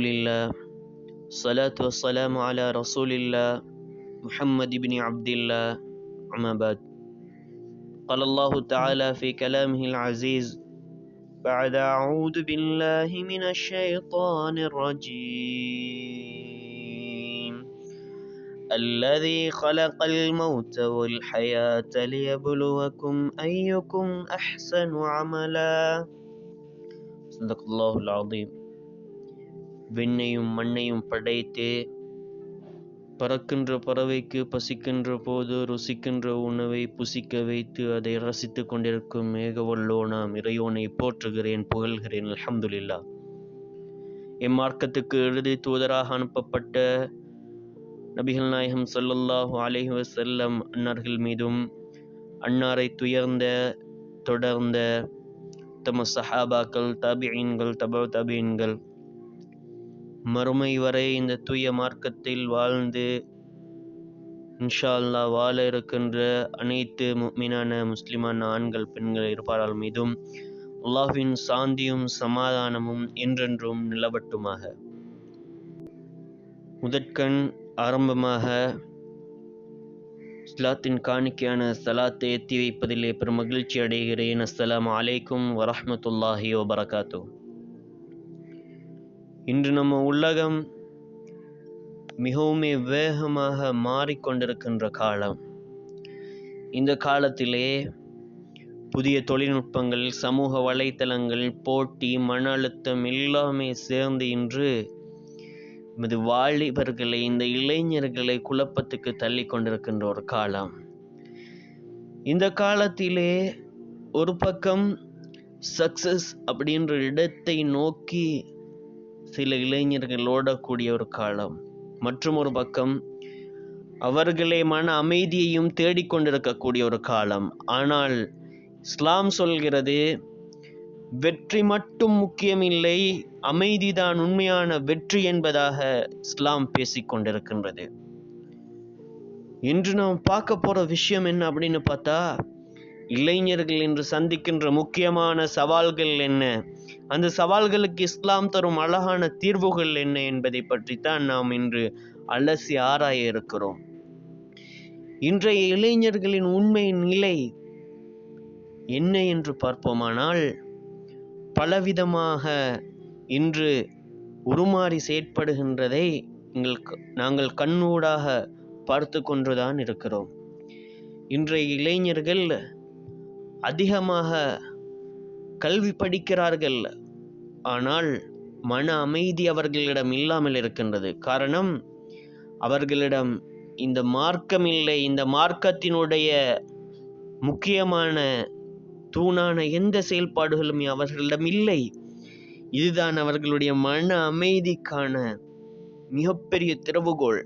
Alhamdulillah, salatu wassalamu ala rasulillah, Muhammad ibn Abdillah, amma ba'd. قال الله تعالى في كلامه العزيز بعد أعوذ بالله من الشيطان الرجيم الذي خلق الموت والحياة ليبلوكم أيكم أحسن عملا صدق الله العظيم. விண்ணையும் மண்ணையும் படைத்து பறக்கின்ற பறவைக்கு பசிக்கின்ற போது ருசிக்கின்ற உணவை புசிக்க வைத்து அதை ரசித்து கொண்டிருக்கும் மேகவல்லோனாம் இறையோனை போற்றுகிறேன், புகழ்கிறேன். அல்ஹம்துலில்லாஹ். எம்மார்க்கத்துக்கு எழுதி தூதராக அனுப்பப்பட்ட நபிகள் நாயகம் ஸல்லல்லாஹு அலைஹி வஸல்லம் அன்னார்கள் மீதும் அன்னாரை துயர்ந்த தொடர்ந்த தம சஹாபாக்கள், தாபிஈன்கள், தபு தாபிஈன்கள் மறுமை வரை இந்த தூய மார்க்கத்தில் வாழ்ந்து இன்ஷா அல்லாஹ் வாழ இருக்கின்ற அனைத்து முஃமினான முஸ்லிமான ஆண்கள் பெண்கள் இருப்பார்கள் மீதும் அல்லாஹ்வின் சாந்தியும் சமாதானமும் என்றென்றும் நிலவட்டுமாக. முதற்கண் ஆரம்பமாக இஸ்லாத்தின் காணிக்கையான சலாத்தை ஏற்றி வைப்பதிலே பெரும் மகிழ்ச்சி அடைகிறேன். அஸ்ஸலாமு அலைக்கும் வரஹ்மத்துல்லாஹி வபரகாத்துஹ். இன்று நம்ம உலகம் மிகவும் வேகமாக மாறிக்கொண்டிருக்கின்ற காலம். இந்த காலத்திலே புதிய தொழில்நுட்பங்கள், சமூக வலைத்தளங்கள், போட்டி, மன அழுத்தம் எல்லாமே சேர்ந்து இன்று இது வாலிபர்களை, இந்த இளைஞர்களை குழப்பத்துக்கு தள்ளி கொண்டிருக்கின்ற ஒரு காலம். இந்த காலத்திலே ஒரு பக்கம் சக்சஸ் அப்படின்ற இடத்தை நோக்கி சில இளைஞர்கள் ஓடக்கூடிய ஒரு காலம், மற்றும் ஒரு பக்கம் அவர்களே மன அமைதியையும் தேடிக்கொண்டிருக்கக்கூடிய ஒரு காலம். ஆனால் இஸ்லாம் சொல்கிறது, வெற்றி மட்டும் முக்கியமில்லை, அமைதிதான் உண்மையான வெற்றி என்பதாக இஸ்லாம் பேசிக்கொண்டிருக்கின்றது. இன்று நாம் பார்க்க போற விஷயம் என்ன அப்படின்னு பார்த்தா, இளைஞர்கள் இன்று சந்திக்கின்ற முக்கியமான சவால்கள் என்ன, அந்த சவால்களுக்கு இஸ்லாம் தரும் அழகான தீர்வுகள் என்ன என்பதை பற்றித்தான் நாம் இன்று அலசி ஆராய இருக்கிறோம். இன்றைய இளைஞர்களின் உண்மை நிலை என்ன என்று பார்ப்போமானால், பலவிதமாக இன்று உருமாறி செயற்படுகின்றதை நாங்கள் கண்ணூடாக பார்த்து கொண்டுதான் இருக்கிறோம். இன்றைய இளைஞர்கள் அதிகமாக கல்வி படிக்கிறார்கள், ஆனால் மன அமைதி அவர்களிடம் இல்லாமல் இருக்கின்றது. காரணம், அவர்களிடம் இந்த மார்க்கம் இல்லை, இந்த மார்க்கத்தினுடைய முக்கியமான தூணான எந்த செயல்பாடுகளும் அவர்களிடம் இல்லை. இதுதான் அவர்களுடைய மன அமைதிக்கான மிகப்பெரிய திறவுகோல்.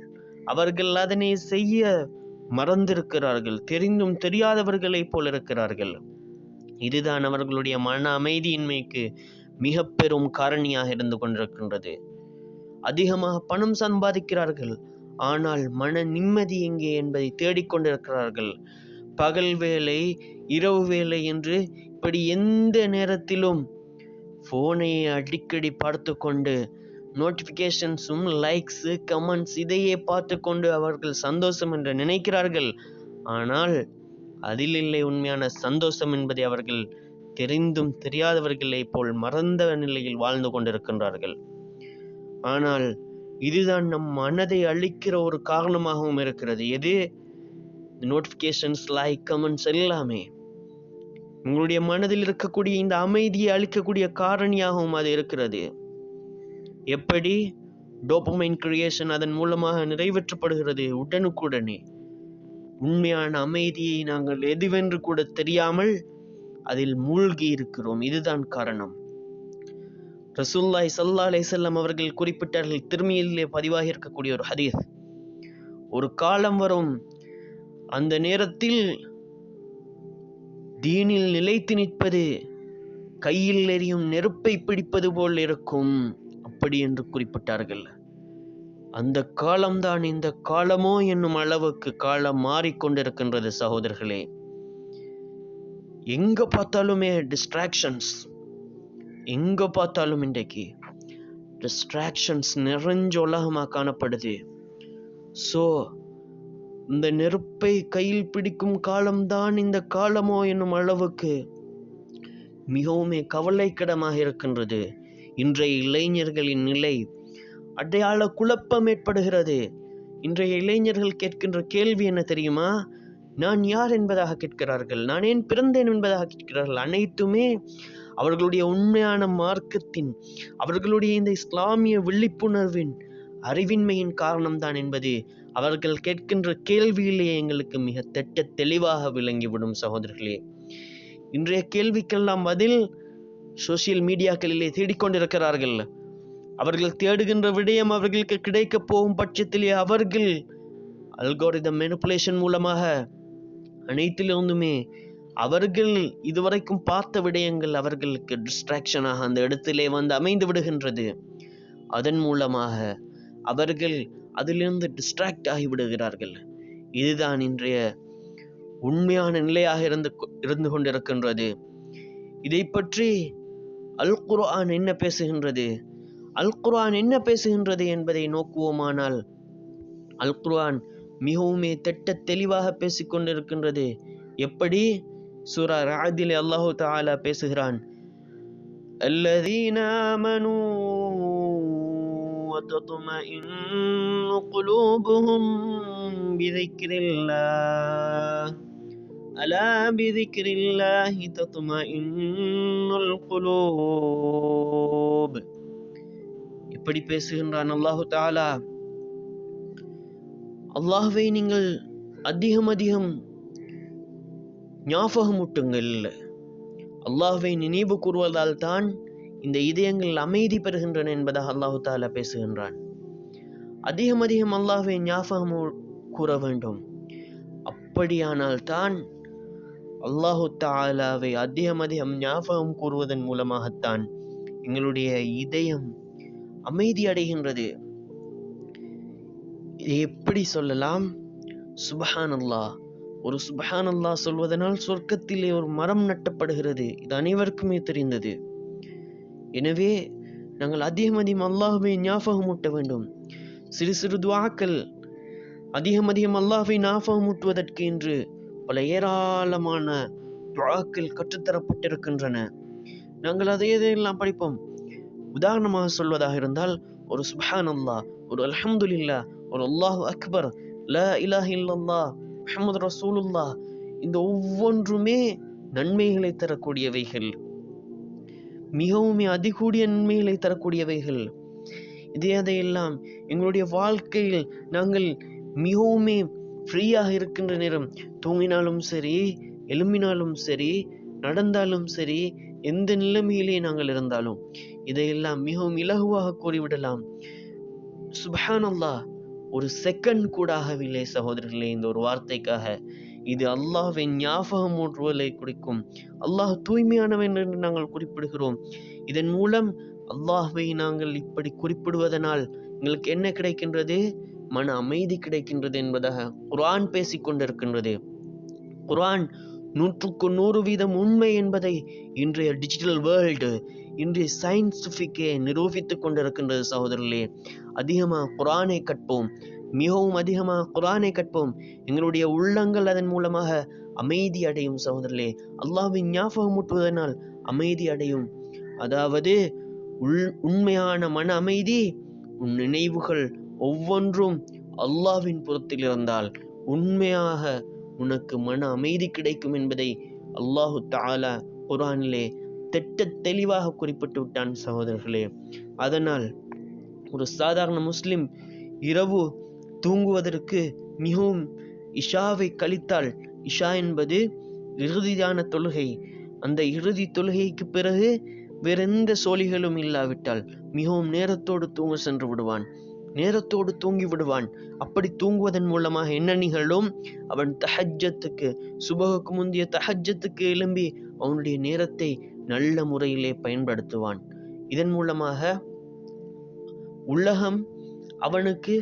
அவர்கள் அதனை செய்ய மறந்திருக்கிறார்கள், தெரிந்தும் தெரியாதவர்களைப் போல் இருக்கிறார்கள். இதுதான் அவர்களுடைய மன அமைதியின்மைக்கு மிக பெரும் காரணியாக இருந்து கொண்டிருக்கின்றது. அதிகமாக பணம் சம்பாதிக்கிறார்கள், ஆனால் மன நிம்மதி எங்கே என்பதை தேடிக்கொண்டிருக்கிறார்கள். பகல் வேலை, இரவு வேலை என்று இப்படி எந்த நேரத்திலும் போனை அடிக்கடி பார்த்து கொண்டு நோட்டிஃபிகேஷன்ஸும், லைக்ஸு, கமெண்ட்ஸ் இதையே பார்த்து கொண்டு அவர்கள் சந்தோஷம் என்று நினைக்கிறார்கள். ஆனால் அதில் இல்லை உண்மையான சந்தோஷம் என்பதை அவர்கள் தெரிந்தும் தெரியாதவர்களைப் போல் மறந்த நிலையில் வாழ்ந்து கொண்டிருக்கின்றார்கள். ஆனால் இதுதான் நம் மனதை அழிக்கிற ஒரு காரணமாகவும் இருக்கிறது. எது? நோட்டிஃபிகேஷன்ஸ், லைக், கமெண்ட்ஸ் எல்லாமே உங்களுடைய மனதில் இருக்கக்கூடிய இந்த அமைதியை அழிக்கக்கூடிய காரணியாகவும் அது இருக்கிறது. எப்படி? டோபமைன் கிரியேஷன் அதன் மூலமாக நிறைவேற்றப்படுகிறது உடனுக்குடனே. உண்மையான அமைதியை நாங்கள் எதுவென்று கூட தெரியாமல் அதில் மூழ்கி இருக்கிறோம். இதுதான் காரணம். ரசூலுல்லாஹி ஸல்லல்லாஹு அலைஹி வஸல்லம் அவர்கள் குறிப்பிட்டார்கள், திருமீயிலே பதிவாகி இருக்கக்கூடிய ஒரு ஹதீஸ், ஒரு காலம் வரும், அந்த நேரத்தில் தீனில் நிலைத்து நிற்பது கையில் எரியும் நெருப்பை பிடிப்பது போல் இருக்கும், அப்படி என்று குறிப்பிட்டார்கள். அந்த காலம்தான் இந்த காலமோ என்னும் அளவுக்கு காலம் மாறிக்கொண்டிருக்கின்றது சகோதரர்களே. எங்க பார்த்தாலுமே டிஸ்ட்ராக்ஷன்ஸ், எங்க பார்த்தாலும் இன்றைக்கு டிஸ்ட்ராக்ஷன்ஸ் நிறைஞ்ச உலகமாக காணப்படுது. ஸோ இந்த நெருப்பை கையில் பிடிக்கும் காலம்தான் இந்த காலமோ என்னும் அளவுக்கு மிகவும் கவலைக்கிடமாக இருக்கின்றது. இன்றைய இளைஞர்களின் நிலை அடையாள குழப்பம் ஏற்படுகிறது. இன்றைய இளைஞர்கள் கேட்கின்ற கேள்வி என்ன தெரியுமா? நான் யார் என்பதாக கேட்கிறார்கள், நான் ஏன் பிறந்தேன் என்பதாக கேட்கிறார்கள். அனைத்துமே அவர்களுடைய உண்மையான மார்க்கத்தின், அவர்களுடைய இந்த இஸ்லாமிய விழிப்புணர்வின் அறிவின்மையின் காரணம்தான் என்பது அவர்கள் கேட்கின்ற கேள்வியிலேயே எங்களுக்கு மிக திட்ட தெளிவாக விளங்கிவிடும் சகோதரர்களே. இன்றைய கேள்விக்கெல்லாம் பதில் சோசியல் மீடியாக்களிலே தேடிக்கொண்டிருக்கிறார்கள். அவர்கள் தேடுகின்ற விடயம் அவர்களுக்கு கிடைக்க போகும் பட்சத்திலே அவர்கள் அல்காரிதம் மேனிபுலேஷன் மூலமாக அனைத்திலிருந்துமே அவர்கள் இதுவரைக்கும் பார்த்த விடயங்கள் அவர்களுக்கு டிஸ்ட்ராக்ஷனாக அந்த இடத்திலே வந்து அமைந்து விடுகின்றது. அதன் மூலமாக அவர்கள் அதிலிருந்து டிஸ்ட்ராக்ட் ஆகி விடுகிறார்கள். இதுதான் இன்றைய உண்மையான நிலையாக இருந்து கொண்டிருக்கின்றது. இதை பற்றி அல் குர்ஆன் என்ன பேசுகின்றது, அல் குர்ஆன் என்ன பேசுகின்றது என்பதை நோக்குவோமானால், அல் குர்ஆன் மிகவும் திட்ட தெளிவாக பேசிக்கொண்டிருக்கின்றது. எப்படி? சூரா ரஅதிலே அல்லாஹு தஆலா பேசுகிறான், அல்லதீன ஆமனூ வதத்மஇன்னு குலூபுஹும் பிذிக்ரில்லாஹ் அலா பிذிக்ரில்லாஹி தத்மஇன்னுல் குலூப். இப்படி பேசுகின்றான் அல்லாஹு தஆலா. அல்லாஹ்வை நீங்கள் அதிகம் ஞாபகமூட்டுங்கள். அல்லாஹ்வை நினைவு கூறுவதால் தான் இந்த இதயங்கள் அமைதி பெறுகின்றன என்பதாக அல்லாஹு தஆலா பேசுகின்றான். அதிகம் அல்லாஹ்வை ஞாபகம் கூற வேண்டும். அப்படியானால் தான் அல்லாஹு தஆலாவை அதிகம் ஞாபகம் கூறுவதன் மூலமாகத்தான் எங்களுடைய இதயம் அமைதி அடைகின்றது. இதை எப்படி சொல்லலாம்? சுப்ஹானல்லாஹ். ஒரு சுப்ஹானல்லாஹ் சொல்வதனால் சொர்க்கத்திலே ஒரு மரம் நட்டப்படுகிறது. இது அனைவருக்குமே தெரிந்தது. எனவே நாங்கள் அதிகம் அல்லாஹ்வை ஞாபகமூட்ட வேண்டும். சிறு துஆக்கள் அதிகம் அல்லாஹ்வை ஞாபகமூட்டுவதற்கு என்று பல ஏராளமான துஆக்கள் கற்றுத்தரப்பட்டிருக்கின்றன. நாங்கள் அதையெல்லாம் படிப்போம். உதாரணமாக சொல்வதாக இருந்தால், ஒரு சுப்ஹானல்லாஹ், ஒரு அல்ஹம்துலில்லாஹ், ஒரு அல்லாஹு அக்பர், லா இலாஹ இல்லல்லாஹ், முஹம்மது ரசூலுல்லாஹ், இந்த ஒவ்வொன்றுமே நன்மைகளை தரக்கூடியவைகள், மிகவும் அதிகூடிய நன்மைகளை தரக்கூடியவைகள். அதையெல்லாம் எங்களுடைய வாழ்க்கையில் நாங்கள் மிகவும் ஃப்ரீயாக இருக்கின்ற நேரம், தூங்கினாலும் சரி, எழும்பினாலும் சரி, நடந்தாலும் சரி, எந்த நிலைமையிலே நாங்கள் இருந்தாலும் இதையெல்லாம் மிகவும் இலகுவாக கூறிவிடலாம். சுப்ஹானல்லாஹ் ஒரு செகண்ட் கூட ஆகவில்லை சகோதரர்களே இந்த ஒரு வார்த்தைக்காக. இது அல்லாஹ்வை ஞாபகம் ஊட்டுவதை குறிக்கும். அல்லாஹ் தூய்மையானவன் என்று நாங்கள் குறிப்பிடுகிறோம். இதன் மூலம் அல்லாஹ்வை நாங்கள் இப்படி குறிப்பிடுவதனால் எங்களுக்கு என்ன கிடைக்கின்றது? மன அமைதி கிடைக்கின்றது என்பதாக குர்ஆன் பேசிக்கொண்டிருக்கின்றது. குர்ஆன் 100% உண்மை என்பதை இன்றைய டிஜிட்டல் வேர்ல்டு, இன்றைய சயின்டிஃபிக்கே நிரூபித்துக் கொண்டிருக்கின்றது சகோதரர்களே. அதிகமாக குர்ஆனை கற்போம், மிகவும் அதிகமாக குர்ஆனை கற்போம். எங்களுடைய உள்ளங்கள் அதன் மூலமாக அமைதி அடையும் சகோதரர்களே. அல்லாஹ்வின் ஞாபகமூட்டுவதனால் அமைதி அடையும். அதாவது உண்மையான மன அமைதி, உன் நினைவுகள் ஒவ்வொன்றும் அல்லாஹ்வின் புறத்தில் இருந்தால் உண்மையாக உனக்கு மன அமைதி கிடைக்கும் என்பதை அல்லாஹு தஆலா குர்ஆனிலே திட்ட தெளிவாக குறிப்பிட்டு விட்டான் சகோதரர்களே. அதனால் ஒரு சாதாரண முஸ்லிம் இரவு தூங்குவதற்கு மிகவும் இஷாவை கழித்தால், இஷா என்பது இறுதியான தொழுகை, அந்த இறுதி தொழுகைக்கு பிறகு வேறெந்த சோழிகளும் இல்லாவிட்டால் மிகவும் நேரத்தோடு தூங்க சென்று விடுவான், நேரத்தோடு தூங்கி விடுவான். அப்படி தூங்குவதன் மூலமாக என்ன நிகழும்? அவன் தஹஜ்ஜத்துக்கு, சுபஹுக்கு முந்தைய தஹஜ்ஜத்துக்கு எழும்பி அவனுடைய நேரத்தை நல்ல முறையிலே பயன்படுத்துவான். இதன் மூலமாக உலகம் அவனுக்கு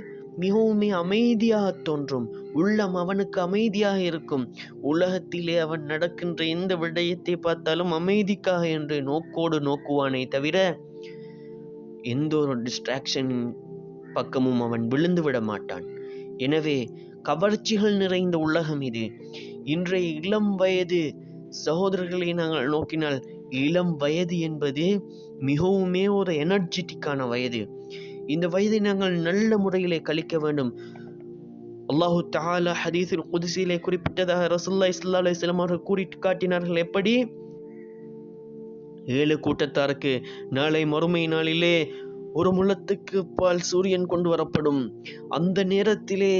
மிகவும் அமைதியாக தோன்றும், உள்ளம் அவனுக்கு அமைதியாக இருக்கும். உலகத்திலே அவன் நடக்கின்ற எந்த விடயத்தை பார்த்தாலும் அமைதிக்காக என்று நோக்கோடு நோக்குவானே தவிர எந்த ஒரு டிஸ்ட்ராக்ஷன் பக்கமும் அவன் விழுந்து விட மாட்டான். எனவே கவர்ச்சிகள் நிறைந்த உலகம் இது. இன்றைய இளம் வயது சகோதரர்களை நாங்கள் நோக்கினால், இளம் வயது என்பது மிகவுமே ஒரு எனர்ஜெட்டிக்கான வயது. இந்த வயதை நாங்கள் நல்ல முறையிலே கழிக்க வேண்டும். அல்லாஹு தஆலா ஹதீஸுல் குத்ஸிலே குறிப்பிட்டதாக ரசூலுல்லாஹி ஸல்லல்லாஹு அலைஹி வஸல்லம் அவர்கள் கூறி காட்டினார்கள். எப்படி? 7 கூட்டத்தாருக்கு நாளை மறுமை நாளிலே ஒரு முழத்துக்கு பால் சூரியன் கொண்டு வரப்படும். அந்த நேரத்திலே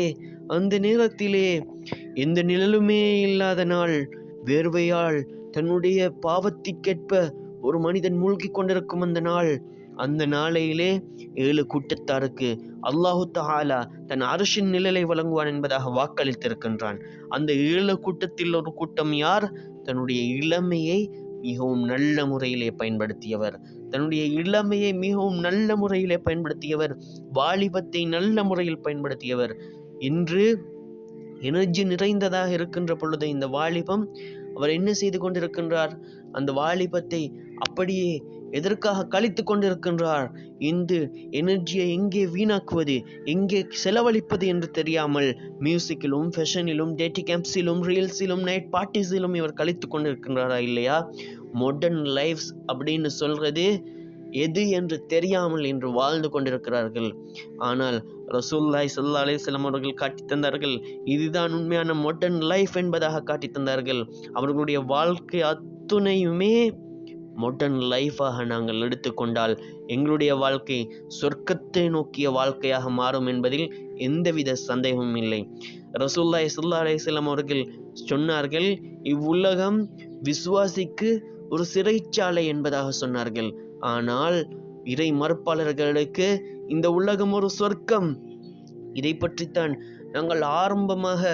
எந்த நிழலுமே இல்லாத நாள், வேர்வையால் தன்னுடைய பாவத்திற்கேற்ப ஒரு மனிதன் மூழ்கி கொண்டிருக்கும் அந்த நாளையிலே 7 கூட்டத்தாருக்கு அல்லாஹு தஆலா தன் அர்ஷின் நிழலை வழங்குவான் என்பதாக வாக்களித்திருக்கின்றான். அந்த 7 கூட்டத்தில் ஒரு கூட்டம் யார்? தன்னுடைய இளமையை மிகவும் நல்ல முறையிலே பயன்படுத்தியவர், வாலிபத்தை நல்ல முறையில் பயன்படுத்தியவர். இன்று எனர்ஜி நிறைந்ததாக இருக்கின்ற பொழுது இந்த வாலிபம் அவர் என்ன செய்து கொண்டிருக்கின்றார்? அந்த வாலிபத்தை அப்படியே எதற்காக கழித்து கொண்டிருக்கின்றார்? இந்த எனர்ஜியை எங்கே வீணாக்குவது, எங்கே செலவழிப்பது என்று தெரியாமல் மியூசிக்கிலும், ஃபேஷனிலும், டேட்டிங் கேம்ப்ஸிலும், ரீல்ஸிலும், நைட் பார்ட்டிஸிலும் இவர் கழித்து கொண்டிருக்கின்றாரா இல்லையா? மாடர்ன் லைஃப்ஸ் அப்படின்னு சொல்றது எது என்று தெரியாமல் இன்று வாழ்ந்து கொண்டிருக்கிறார்கள். ஆனால் ரசூலுல்லாஹி ஸல்லல்லாஹு அலைஹி வஸல்லம் அவர்கள் காட்டி தந்தார்கள். இதுதான் உண்மையான மாடர்ன் லைஃப் என்பதாக காட்டி தந்தார்கள். அவர்களுடைய வாழ்க்கை அத்துணையுமே மாடர்ன் லைஃபாக நாங்கள் எடுத்துக்கொண்டால் எங்களுடைய வாழ்க்கை சொர்க்கத்தை நோக்கிய வாழ்க்கையாக மாறும் என்பதில் எந்தவித சந்தேகமும் இல்லை. ரசூலுல்லாஹி ஸல்லல்லாஹு அலைஹி வஸல்லம் அவர்கள் சொன்னார்கள், இவ்வுலகம் விசுவாசிக்கு ஒரு சிறைச்சாலை என்பதாக சொன்னார்கள். ஆனால் இறை மறுப்பாளர்களுக்கு இந்த உலகம் ஒரு சொர்க்கம். இதை பற்றித்தான் நாங்கள் ஆரம்பமாக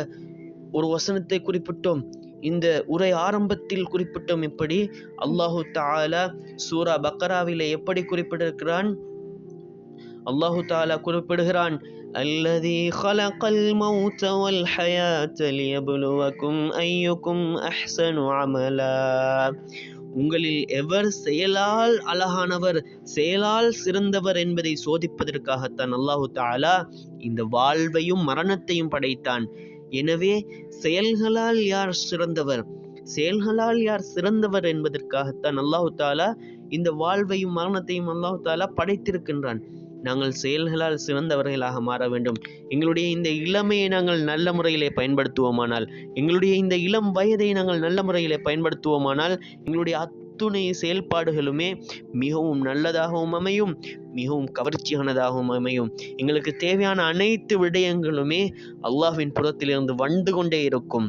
ஒரு வசனத்தை குறிப்பிட்டோம். இந்த உரை ஆரம்பத்தில் குறிப்பிட்டோம். எப்படி அல்லாஹு தஆலா சூரா பக்ராவிலே எப்படி குறிப்பிட்டிருக்கிறான்? அல்லாஹு தஆலா குறிப்பிடுகிறான், அல்லதி خلقல் மௌத வல் ஹயாத லியப்லுவக்கும் அய்யுக்கும் அஹ்ஸனு அமலா. உங்களில் எவர் செயலால் அழகானவர், செயலால் சிறந்தவர் என்பதை சோதிப்பதற்காகத்தான் அல்லாஹு தஆலா இந்த வாழ்வையும் மரணத்தையும் படைத்தான். எனவே செயல்களால் யார் சிறந்தவர் என்பதற்காகத்தான் அல்லாஹு தஆலா இந்த வாழ்வையும் மரணத்தையும் அல்லாஹு தஆலா படைத்திருக்கின்றான். நாங்கள் செயல்களால் சிறந்தவர்களாக மாற வேண்டும். எங்களுடைய இந்த இளமையை நாங்கள் நல்ல முறையிலே பயன்படுத்துவோமானால், எங்களுடைய இந்த இளம் வயதை நாங்கள் நல்ல முறையிலே பயன்படுத்துவோமானால், எங்களுடைய அத்துணை செயல்பாடுகளுமே மிகவும் நல்லதாகவும் அமையும், மிகவும் கவர்ச்சியானதாகவும் அமையும். எங்களுக்கு தேவையான அனைத்து விடயங்களுமே அல்லாஹ்வின் புறத்திலிருந்து வந்து கொண்டே இருக்கும்.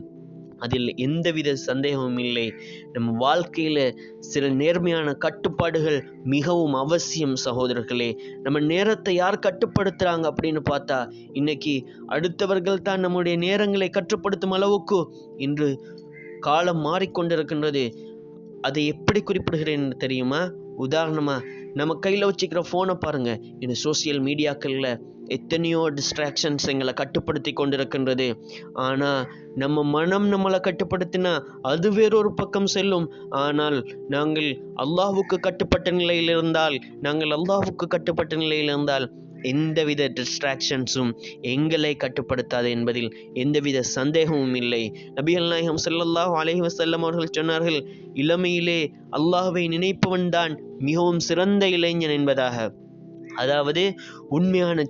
அதில் எந்தவித சந்தேகமும் இல்லை. நம் வாழ்க்கையில் சில நேர்மையான கட்டுப்பாடுகள் மிகவும் அவசியம் சகோதரர்களே. நம்ம நேரத்தை யார் கட்டுப்படுத்துகிறாங்க அப்படின்னு பார்த்தா, இன்னைக்கு அடுத்தவர்கள் தான் நம்முடைய நேரங்களை கட்டுப்படுத்தும் அளவுக்கு இன்று காலம் மாறிக்கொண்டிருக்கின்றது. அதை எப்படி குறிப்பிடுகிறேன் தெரியுமா? உதாரணமாக நம்ம கையில் வச்சுக்கிற ஃபோனை பாருங்கள். இந்த சோசியல் மீடியாக்களில் எத்தனையோ டிஸ்ட்ராக்ஷன்ஸ் எங்களை கட்டுப்படுத்தி கொண்டிருக்கின்றது. ஆனால் நம்ம மனம் நம்மளை கட்டுப்படுத்தினா அது வேறொரு பக்கம் செல்லும். ஆனால் நாங்கள் அல்லாஹ்வுக்கு கட்டுப்பட்ட நிலையில் இருந்தால் எந்தவித டிஸ்ட்ராக்ஷன்ஸும் எங்களை கட்டுப்படுத்தாது என்பதில் எந்தவித சந்தேகமும் இல்லை. நபிகள் நாயகம் ஸல்லல்லாஹு அலைஹி வஸல்லம் அவர்கள் சொன்னார்கள், இளமையிலே அல்லாஹ்வை நினைப்பவன் தான் மிகவும் சிறந்த இளைஞன் என்பதாக. அதாவது உண்மையான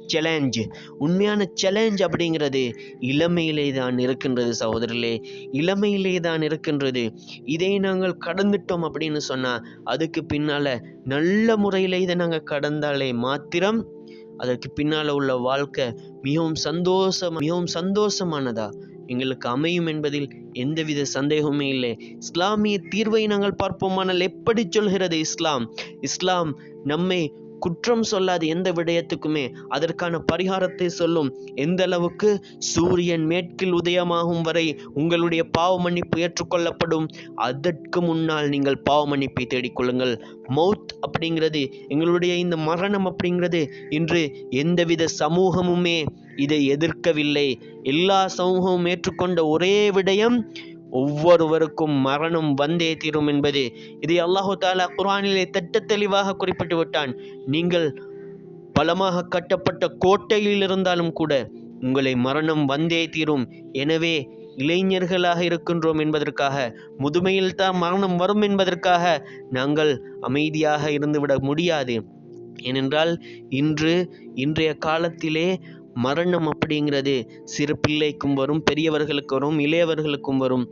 சேலஞ்ச் அப்படிங்கிறது இளமையிலே தான் இருக்கின்றது சகோதரர்களே, இளமையிலே தான் இருக்கின்றது. இதை நாங்கள் கடந்துட்டோம் அப்படின்னு சொன்னால், அதுக்கு பின்னால் நல்ல முறையில் இதை நாங்கள் கடந்தாலே மாத்திரம் அதற்கு பின்னால் உள்ள வாழ்க்கை மிகவும் சந்தோஷமானதா எங்களுக்கு அமையும் என்பதில் எந்தவித சந்தேகமே இல்லை. இஸ்லாமிய தீர்வை நாங்கள் பார்ப்போமானால் எப்படி சொல்கிறது இஸ்லாம் நம்மை குற்றம் சொல்லாது எந்த விடயத்துக்குமே அதற்கான பரிகாரத்தை சொல்லும். எந்த அளவுக்கு? சூரியன் மேற்கில் உதயமாகும் வரை உங்களுடைய பாவ மன்னிப்பு ஏற்றுக்கொள்ளப்படும். அதற்கு முன்னால் நீங்கள் பாவ மன்னிப்பை தேடிக்கொள்ளுங்கள். மௌத் அப்படிங்கிறது, எங்களுடைய இந்த மரணம் அப்படிங்கிறது இன்று எந்தவித சமூகமுமே இதை எதிர்க்கவில்லை. எல்லா சமூகமும் ஏற்றுக்கொண்ட ஒரே விடயம், ஒவ்வொருவருக்கும் மரணம் வந்தே தீரும் என்பது. இதை அல்லாஹு தஆலா குர்ஆனிலே திட்ட தெளிவாக குறிப்பிட்டு விட்டான். நீங்கள் பலமாக கட்டப்பட்ட கோட்டையில் இருந்தாலும் கூட உங்களை மரணம் வந்தே தீரும். எனவே இளைஞர்களாக இருக்கின்றோம் என்பதற்காக, முதுமையில் தான் மரணம் வரும் என்பதற்காக நாங்கள் அமைதியாக இருந்துவிட முடியாது. ஏனென்றால் இன்றைய காலத்திலே மரணம் அப்படிங்கிறது சிறு பிள்ளைக்கும் வரும், பெரியவர்களுக்கு வரும், இளையவர்களுக்கும் வரும்,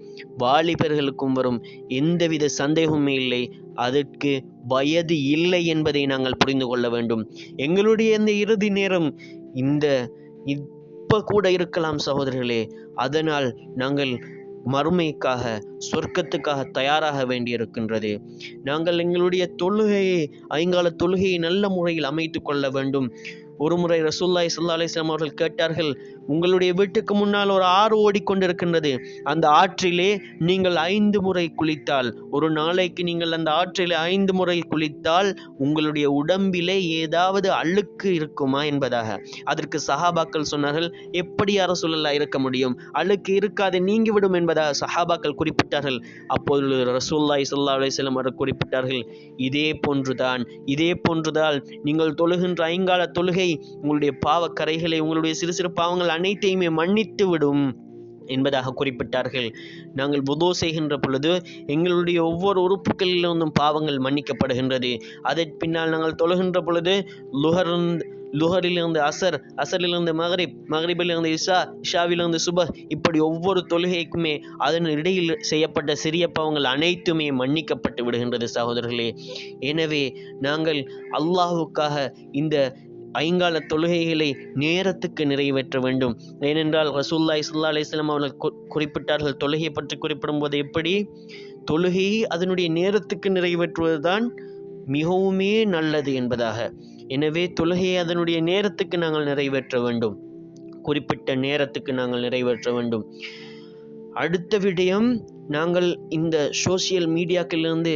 வாலிபர்களுக்கும் வரும். எந்தவித சந்தேகமுமே இல்லை. அதற்கு வயது இல்லை என்பதை நாங்கள் புரிந்து கொள்ள வேண்டும். எங்களுடைய இந்த இறுதி நேரம் இப்ப கூட இருக்கலாம் சகோதரர்களே. அதனால் நாங்கள் மறுமைக்காக, சொர்க்கத்துக்காக தயாராக வேண்டியிருக்கின்றது. நாங்கள் எங்களுடைய தொழுகையை, ஐங்கால தொழுகையை நல்ல முறையில் அமைத்து கொள்ள வேண்டும். ஒருமுறை ரசூலுல்லாஹி ஸல்லல்லாஹு அலைஹி வஸல்லம் அவர்கள் கேட்டார்கள், உங்களுடைய வீட்டுக்கு முன்னால் ஒரு ஆறு ஓடிக்கொண்டிருக்கின்றது. அந்த ஆற்றிலே நீங்கள் 5 முறை குளித்தால், ஒரு நாளைக்கு நீங்கள் அந்த ஆற்றிலே 5 முறை குளித்தால் உங்களுடைய உடம்பிலே ஏதாவது அழுக்கு இருக்குமா என்பதாக. அதற்கு சஹாபாக்கள் சொன்னார்கள், எப்படி யா ரசூலல்லாஹ் இருக்க முடியும், அழுக்கு இருக்காது, நீங்கிவிடும் என்பதாக சஹாபாக்கள் குறிப்பிட்டார்கள். அப்போது ரசூலுல்லாஹி ஸல்லல்லாஹு அலைஹி வஸல்லம் அவர்கள் குறிப்பிட்டார்கள், இதே போன்றுதான் நீங்கள் தொழுகின்ற ஐங்கால தொழுகை உங்களுடைய பாவக்கரைகளை, உங்களுடைய சிறு சிறு பாவங்கள் அனைத்தையுமே மன்னித்து விடும் என்பதாக குறிப்பிட்டார்கள். நாங்கள் வுது செய்கின்ற பொழுது எங்களுடைய ஒவ்வொரு உறுப்புகளிலிருந்தும் பாவங்கள் மன்னிக்கப்படுகின்றது. அதற்கு பின்னால் நாங்கள் தொழுகின்ற பொழுது லுஹரிலிருந்து அசர், அசரிலிருந்து மகரிப், மகரிபிலிருந்து இஷா, இஷாவிலிருந்து சுபஹ், இப்படி ஒவ்வொரு தொழுகைக்குமே அதன் இடையில் செய்யப்பட்ட சிறிய பாவங்கள் அனைத்துமே மன்னிக்கப்பட்டு விடுகின்றது சகோதரர்களே. எனவே நாங்கள் அல்லாஹுக்காக இந்த ஐங்கால தொழுகைகளை நேரத்துக்கு நிறைவேற்ற வேண்டும். ஏனென்றால் ரசூலுல்லாஹி ஸல்லல்லாஹு அலைஹி வஸல்லம் அவர்கள் குறிப்பிட்டார்கள், தொழுகையை பற்றி குறிப்பிடும் போது எப்படி தொழுகையை அதனுடைய நேரத்துக்கு நிறைவேற்றுவதுதான் மிகவுமே நல்லது என்பதாக. எனவே தொழுகையை அதனுடைய நேரத்துக்கு நாங்கள் நிறைவேற்ற வேண்டும், குறிப்பிட்ட நேரத்துக்கு நாங்கள் நிறைவேற்ற வேண்டும். அடுத்த விடயம், நாங்கள் இந்த சோசியல் மீடியாக்களிலிருந்து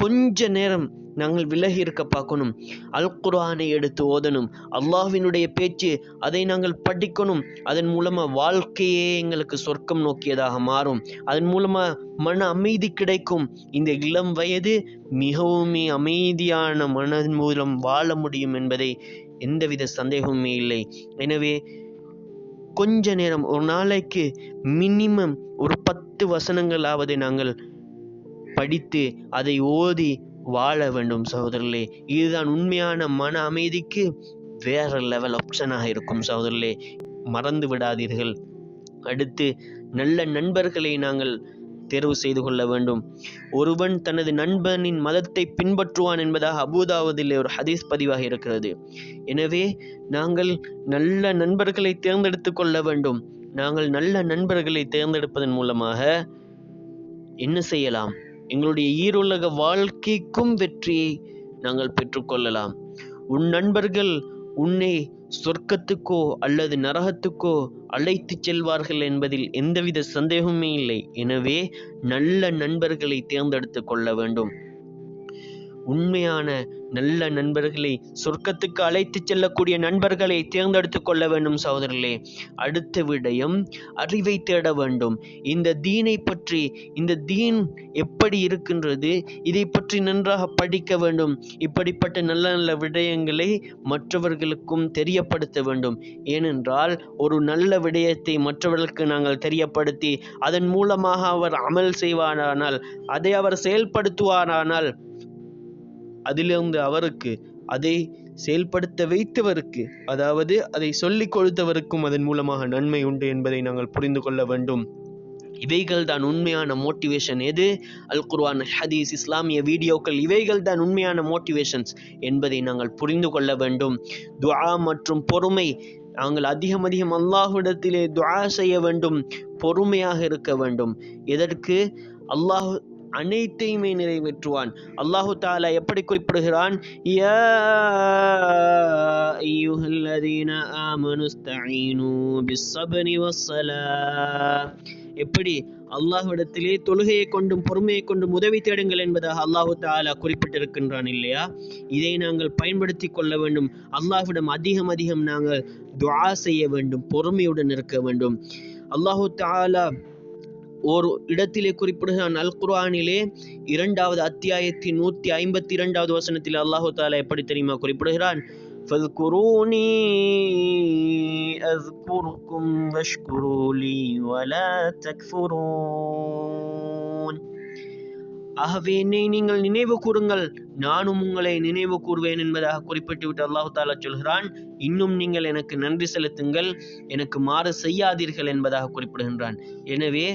கொஞ்ச நேரம் நாங்கள் விலகி இருக்க பார்க்கணும். அல் குர்ஆனை எடுத்து ஓதணும், அல்லாஹ்வினுடைய பேச்சு, அதை நாங்கள் படிக்கணும். அதன் மூலமாக வாழ்க்கையே எங்களுக்கு சொர்க்கம் நோக்கியதாக மாறும். அதன் மூலமாக மன அமைதி கிடைக்கும். இந்த இளம் வயது மிகவும் அமைதியான மன மூலம் வாழ முடியும் என்பதை எந்தவித சந்தேகமுமே இல்லை. எனவே கொஞ்ச நேரம், ஒரு நாளைக்கு மினிமம் ஒரு 10 வசனங்களாவது நாங்கள் படித்து அதை ஓதி வாழ வேண்டும் சகோதரர்களே. இதுதான் உண்மையான மன அமைதிக்கு வேற லெவல் ஆப்ஷனாக இருக்கும் சகோதரர்களே, மறந்து விடாதீர்கள். அடுத்து, நல்ல நண்பர்களை நாங்கள் தேர்வு செய்து கொள்ள வேண்டும். ஒருவன் தனது நண்பனின் மதத்தை பின்பற்றுவான் என்பதாக அபூதாவுதிலே ஒரு ஹதீஸ் பதிவாக இருக்கிறது. எனவே நாங்கள் நல்ல நண்பர்களை தேர்ந்தெடுத்து கொள்ள வேண்டும். நாங்கள் நல்ல நண்பர்களை தேர்ந்தெடுப்பதன் மூலமாக என்ன செய்யலாம், எங்களுடைய ஈருலக வாழ்க்கைக்கும் வெற்றியை நாங்கள் பெற்றுக்கொள்ளலாம். உன் நண்பர்கள் உன்னை சொர்க்கத்துக்கோ அல்லது நரகத்துக்கோ அழைத்து செல்வார்கள் என்பதில் எந்தவித சந்தேகமே இல்லை. எனவே நல்ல நண்பர்களை தேர்ந்தெடுத்து கொள்ள வேண்டும். உண்மையான நல்ல நண்பர்களை, சொர்க்கத்துக்கு அழைத்து செல்லக்கூடிய நண்பர்களை தேர்ந்தெடுத்து கொள்ள வேண்டும் சகோதரர்களே. அடுத்த விடயம், அறிவை தேட வேண்டும். இந்த தீனை பற்றி, இந்த தீன் எப்படி இருக்கின்றது, இதை பற்றி நன்றாக படிக்க வேண்டும். இப்படிப்பட்ட நல்ல நல்ல விடயங்களை மற்றவர்களுக்கும் தெரியப்படுத்த வேண்டும். ஏனென்றால் ஒரு நல்ல விடயத்தை மற்றவர்களுக்கு நாங்கள் தெரியப்படுத்தி அதன் மூலமாக அவர் அமல் செய்வாரானால், அதை அவர் செயல்படுத்துவாரானால், அதிலிருந்து அவருக்கு, அதை செயல்படுத்த வைத்தவருக்கு, அதாவது அதை சொல்லிக் கொடுத்தவருக்கும் அதன் மூலமாக நன்மை உண்டு என்பதை நாங்கள் புரிந்து கொள்ள வேண்டும். இவைகள் தான் உண்மையான மோட்டிவேஷன். எது? அல் குர்ஆன், ஹதீஸ், இஸ்லாமிய வீடியோக்கள், இவைகள் தான் உண்மையான மோட்டிவேஷன்ஸ் என்பதை நாங்கள் புரிந்து கொள்ள வேண்டும். துஆ மற்றும் பொறுமை, நாங்கள் அதிகம் அல்லாஹ்விடத்திலே துஆ செய்ய வேண்டும், பொறுமையாக இருக்க வேண்டும். எதற்கு? அல்லாஹ் அனைத்தையுமே நிறைவேற்றுவான். அல்லாஹு தஆலா எப்படி குறிப்பிடுகிறான்? யா அய்யுஹல்லதீன ஆமனு இஸ்தஈனு பிஸ்ஸப்ரி வஸ்ஸலாஹ். எப்படி? அல்லாஹ்விடத்திலே தொழுகையை கொண்டும் பொறுமையை கொண்டும் உதவி தேடுங்கள் என்பதாக அல்லாஹு தஆலா குறிப்பிட்டிருக்கின்றான் இல்லையா? இதை நாங்கள் பயன்படுத்தி கொள்ள வேண்டும். அல்லாஹ்விடம் அதிகம் நாங்கள் துஆ செய்ய வேண்டும், பொறுமையுடன் இருக்க வேண்டும். அல்லாஹு தஆலா ஒரு இடத்திலே குறிப்பிடுகிறான், அல் குர்ஆனிலே 2வது அத்தியாயத்தின் 152வது வசனத்தில் அல்லாஹு தஆலா எப்படி தெரியுமா குறிப்பிடுகிறான்? فاذكروني أذكركم واشكروا لي ولا تكفرون. ஆகவே என்னை நீங்கள் நினைவு கூறுங்கள், நானும் உங்களை நினைவு கூறுவேன் என்பதாக குறிப்பிட்டு விட்டு அல்லாஹ் தஆலா சொல்கிறான், இன்னும் நீங்கள் எனக்கு நன்றி செலுத்துங்கள், எனக்கு மாறு செய்யாதீர்கள் என்பதாக குறிப்பிடுகின்றான். எனவே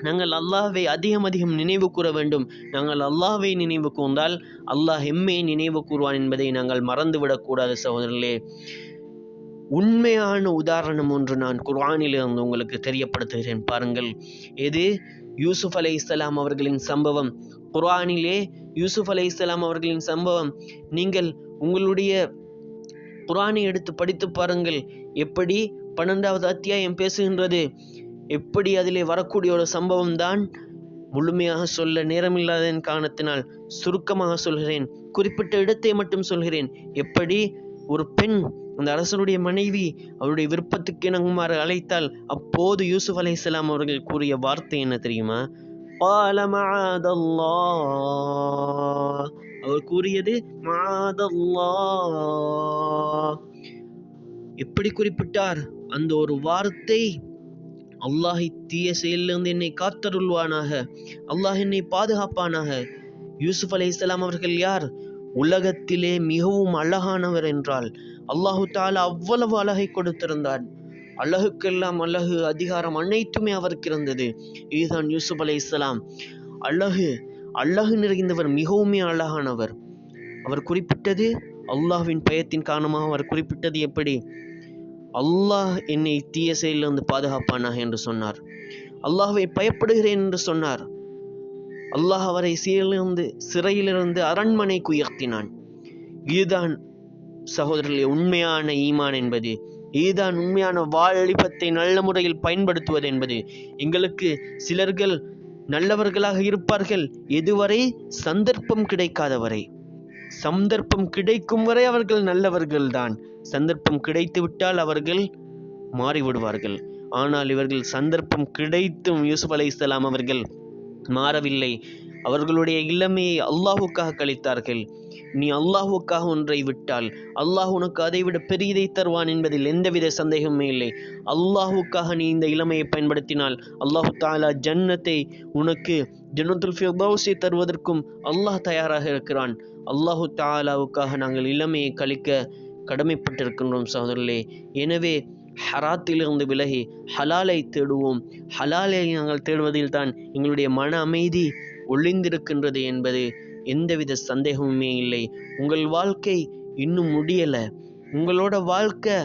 நாங்கள் அல்லாஹ்வை அதிகம் நினைவு கூற வேண்டும். நாங்கள் அல்லாஹ்வை நினைவு கூர்ந்தால் அல்லாஹ் எம்மை நினைவு கூறுவான் என்பதை நாங்கள் மறந்துவிடக்கூடாது சகோதரர்களே. உண்மையான உதாரணம் ஒன்று நான் குர்ஆனிலிருந்து உங்களுக்கு தெரியப்படுத்துகிறேன், பாருங்கள். இது யூசுப் அலைஹிஸ்ஸலாம் அவர்களின் சம்பவம். குர்ஆனிலே யூசுப் அலைஹிஸ்ஸலாம் அவர்களின் சம்பவம் நீங்கள் உங்களுடைய குர்ஆனை எடுத்து படித்து பாருங்கள். எப்படி 12வது அத்தியாயம் பேசுகின்றது, எப்படி அதிலே வரக்கூடிய ஒரு சம்பவம் தான். முழுமையாக சொல்ல நேரமில்லாதன் காரணத்தினால் சுருக்கமாக சொல்கிறேன், குறிப்பிட்ட இடத்தை மட்டும் சொல்கிறேன். எப்படி ஒரு பெண் அந்த அரசனுடைய மனைவி அவருடைய விருப்பத்துக்கு இணங்குமாறு அழைத்தால் அப்போது யூசுப் அலைஹிஸ்ஸலாம் அவர்கள் கூறிய வார்த்தை என்ன தெரியுமா? قال معاذ الله. அவர் கூறியது معاذ الله. எப்படி குறிப்பிட்டார்? அந்த ஒரு வார்த்தை, அல்லாஹ் தீய செயலிலிருந்து என்னை காத்தருள்வானாக, அல்லாஹ் என்னை பாதுகாப்பானாக. யூசுப் அலைஹிஸ்ஸலாம் அவர்கள் யார்? உலகத்திலே மிகவும் அழகானவர் என்றால் அல்லாஹு தஆலா அவ்வளவு அழகை கொடுத்திருந்தார். அழகுக்கெல்லாம் அழகு, அதிகாரம் அனைத்துமே அவருக்கு இருந்தது. இதுதான் யூசுப் அலைஹிஸ்ஸலாம். அழகு நிறைந்தவர், மிகவும் அழகானவர். அவர் குறிப்பிட்டது அல்லாஹ்வின் பயத்தின் காரணமாக. அவர் குறிப்பிட்டது எப்படி? அல்லாஹ் என்னை தீய செயலிலிருந்து பாதுகாப்பானாக என்று சொன்னார். அல்லாஹ்வை பயப்படுகிறேன் என்று சொன்னார். அல்லாஹ் அவரை சிறையிலிருந்து அரண்மனைக்கு உயர்த்தினான். இதுதான் சகோதரர்களே உண்மையான ஈமான் என்பது. இதுதான் உண்மையான வாலிபத்தை நல்ல முறையில் பயன்படுத்துவது என்பது. எங்களுக்கு சிலர்கள் நல்லவர்களாக இருப்பார்கள் எதுவரை? சந்தர்ப்பம் கிடைக்காத வரை. சந்தர்ப்பம் கிடைக்கும் வரை அவர்கள் நல்லவர்கள்தான். சந்தர்ப்பம் கிடைத்து விட்டால் அவர்கள் மாறிவிடுவார்கள். ஆனால் இவர்கள் சந்தர்ப்பம் கிடைத்தும் யூசுப் அலைஹிஸ்ஸலாம் அவர்கள் மாறவில்லை. அவர்களுடைய இளமையை அல்லாஹுக்காக கழித்தார்கள். நீ அல்லாஹுக்காக ஒன்றை விட்டால் அல்லாஹ் உனக்கு அதைவிட பெரியதை தருவான் என்பதில் எந்தவித சந்தேகமே இல்லை. அல்லாஹுக்காக நீ இந்த இளமையை பயன்படுத்தினால் அல்லாஹு தஆலா ஜன்னத்தை உனக்கு, ஜன்னத்துல் ஃபிர்தௌஸை தருவதற்கும் அல்லாஹ் தயாராக இருக்கிறான். அல்லாஹு தஆலாவுக்காக நாங்கள் இளமையை கழிக்க கடமைப்பட்டிருக்கின்றோம் சகோதரர்களே. எனவே ஹராத்திலிருந்து விலகி ஹலாலை தேடுவோம். ஹலாலை நாங்கள் தேடுவதில் தான் எங்களுடைய மன அமைதி ஒளிந்திருக்கின்றது என்பது எந்தவித சந்தேகமுமே இல்லை. உங்கள் வாழ்க்கை இன்னும் முடியலை, உங்களோட வாழ்க்கை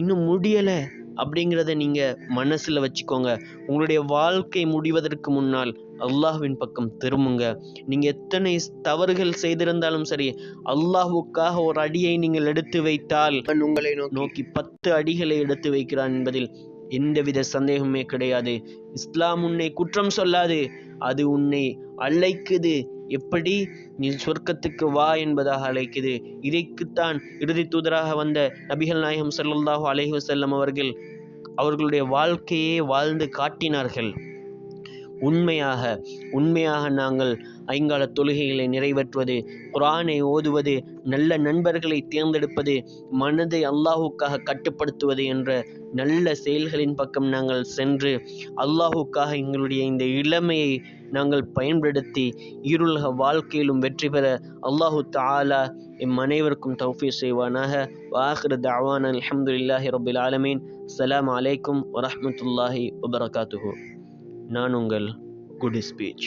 இன்னும் முடியலை அப்படிங்கிறத நீங்கள் மனசில் வச்சுக்கோங்க. உங்களுடைய வாழ்க்கை முடிவதற்கு முன்னால் அல்லாஹ்வின் பக்கம் திரும்புங்க. நீங்கள் எத்தனை தவறுகள் செய்திருந்தாலும் சரி, அல்லாஹ்வுக்காக ஒரு அடியை நீங்கள் எடுத்து வைத்தால் உங்களை நோக்கி 10 அடிகளை எடுத்து வைக்கிறான் என்பதில் எந்தவித சந்தேகமே கிடையாது. இஸ்லாம் உன்னை குற்றம் சொல்லாது, அது உன்னை அழைக்குது. எப்படி? நீ சொர்க்கத்துக்கு வா என்பதாக அழைக்குது. இதைக்குத்தான் இறுதி தூதராக வந்த நபிகள் நாயகம் ஸல்லல்லாஹு அலைஹி வஸல்லம் அவர்களுடைய வாழ்க்கையே வாழ்ந்து காட்டினார்கள். உண்மையாக நாங்கள் ஐங்கால தொழுகைகளை நிறைவேற்றுவது, குர்ஆனை ஓதுவது, நல்ல நண்பர்களை தேர்ந்தெடுப்பது, மனதை அல்லாஹுக்காக கட்டுப்படுத்துவது என்ற நல்ல செயல்களின் பக்கம் நாங்கள் சென்று அல்லாஹுக்காக எங்களுடைய இந்த இளமையை நாங்கள் பயன்படுத்தி இருளக வாழ்க்கையிலும் வெற்றி பெற அல்லாஹு தஆலா எம் அனைவருக்கும் தௌஃபீக் செய்வானாக. வஆகிரு தஅவானா அல்ஹம்துலில்லாஹி ரப்பில் ஆலமீன். அஸ்ஸலாமு அலைக்கும் வரஹ்மத்துல்லாஹி வபரகாத்துஹு. நான் உங்கள் குட் ஸ்பீச்.